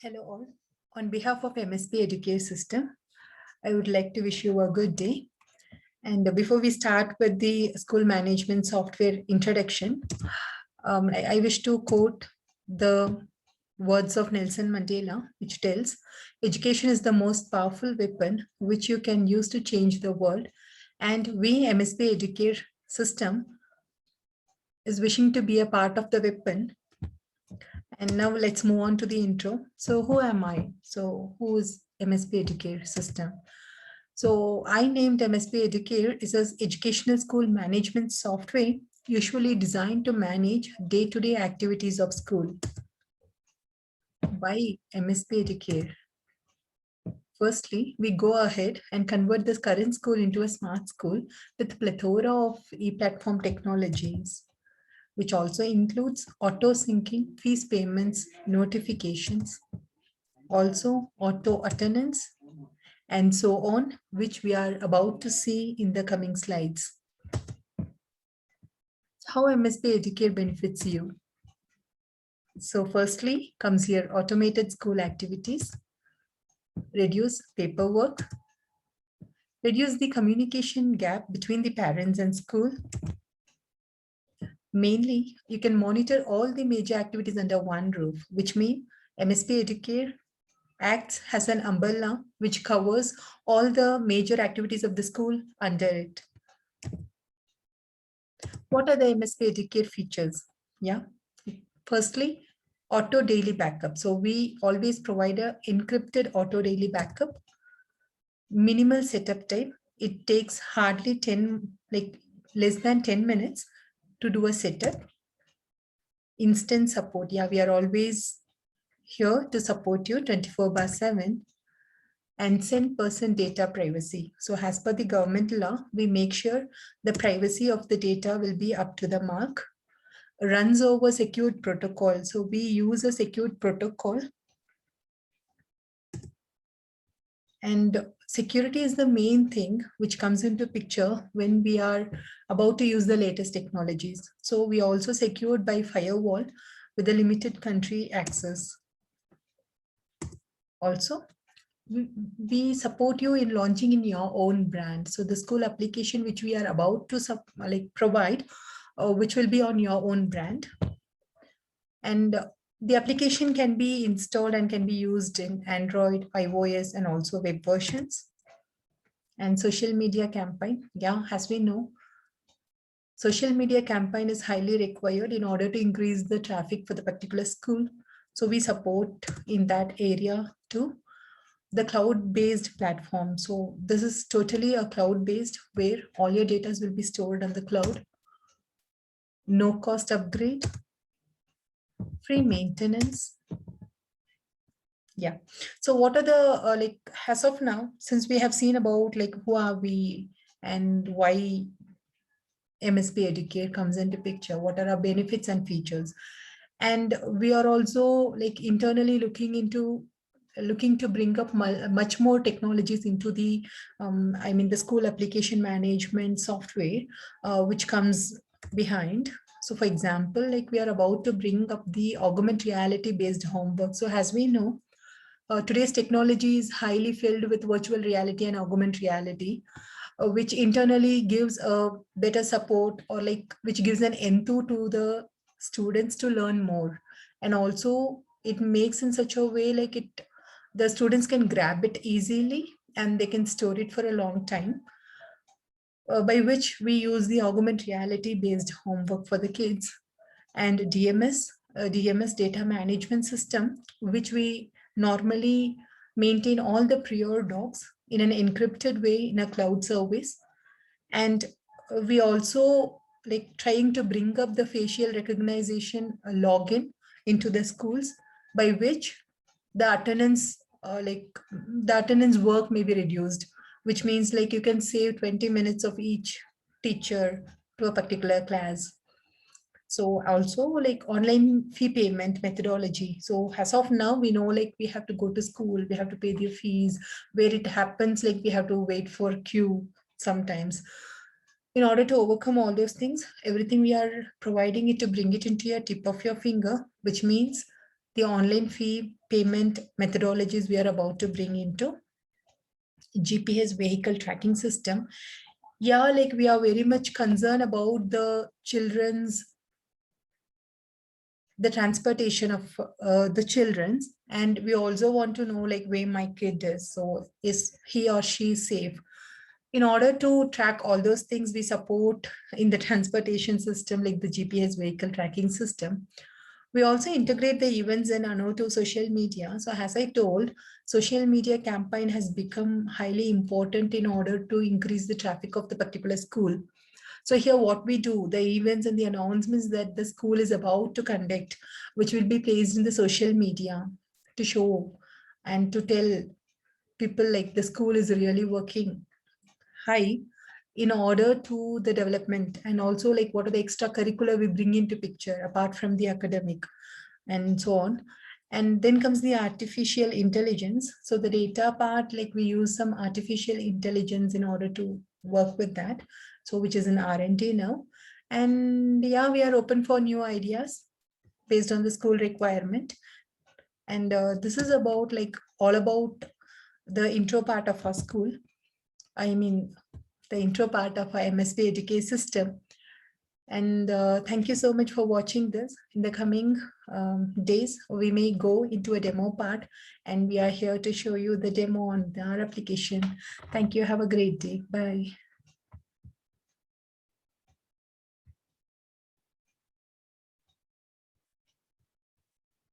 Hello all. On behalf of MSP Educare System, I would like to wish you a good day. And before we start with the school management software introduction, I wish to quote the words of Nelson Mandela, which tells, education is the most powerful weapon which you can use to change the world. And we, MSP Educare System, is wishing to be a part of the weapon. And now let's move on to the intro. So who am I? So who is MSP Educare System? So I named MSP Educare is an educational school management software usually designed to manage day-to-day activities of school. Why MSP Educare? Firstly, we go ahead and convert this current school into a smart school with plethora of e-platform technologies, which also includes auto syncing, fees payments, notifications, also auto attendance, and so on, which we are about to see in the coming slides. How MSP Educare benefits you? So firstly comes here automated school activities, reduce paperwork, reduce the communication gap between the parents and school. Mainly, you can monitor all the major activities under one roof, which means MSP Educare acts as an umbrella which covers all the major activities of the school under it. What are the MSP Educare features? Yeah. Firstly, auto daily backup. So we always provide a encrypted auto daily backup. Minimal setup time. It takes hardly less than 10 minutes to do a setup. Instant support. Yeah, we are always here to support you 24/7. And 10% data privacy. So as per the government law, we make sure the privacy of the data will be up to the mark. Runs over secured protocol. So we use a secured protocol. And security is the main thing which comes into picture when we are about to use the latest technologies. So we also secured by firewall with a limited country access. Also, we support you in launching in your own brand. So the school application which we are about to provide, which will be on your own brand. And the application can be installed and can be used in Android, iOS, and also web versions. And social media campaign, yeah, as we know, social media campaign is highly required in order to increase the traffic for the particular school. So we support in that area too. The cloud-based platform. So this is totally a cloud-based where all your data will be stored on the cloud. No cost upgrade, free maintenance. Yeah. So what are the, as of now, since we have seen about who are we and why MSP Educare comes into picture, what are our benefits and features? And we are also internally looking to bring up much more technologies into the the school application management software, which comes behind. So for example, we are about to bring up the augmented reality based homework. So as we know, today's technology is highly filled with virtual reality and augmented reality, which internally gives a better support, or which gives an enthuse to the students to learn more. And also it makes in such a way the students can grab it easily and they can store it for a long time, by which we use the augmented reality based homework for the kids. And DMS data management system, which we normally maintain all the prior docs in an encrypted way in a cloud service. And we also trying to bring up the facial recognition login into the schools, by which the attendance work may be reduced, which means you can save 20 minutes of each teacher to a particular class. So also online fee payment methodology. So as of now, we know we have to go to school, we have to pay the fees. Where it happens, we have to wait for queue sometimes. In order to overcome all those things, everything we are providing it to bring it into your tip of your finger, which means the online fee payment methodologies we are about to bring into GPS vehicle tracking system. Yeah, like we are very much concerned about the children's, the transportation of the children's, and we also want to know like where my kid is. So is he or she safe? In order to track all those things, we support in the transportation system, like the GPS vehicle tracking system. We also integrate the events in Anoto social media. So as I told, social media campaign has become highly important in order to increase the traffic of the particular school. So here what we do, the events and the announcements that the school is about to conduct, which will be placed in the social media to show and to tell people like the school is really working high in order to the development, and also like what are the extracurricular we bring into picture apart from the academic and so on. And then comes the artificial intelligence. So the data part, like we use some artificial intelligence in order to work with that. So which is an R&D now. And yeah, we are open for new ideas based on the school requirement. And this is about like all about the intro part of our school. I mean, the intro part of our MSP education system. And thank you so much for watching this. In the coming days, we may go into a demo part, and we are here to show you the demo on our application. Thank you. Have a great day. Bye.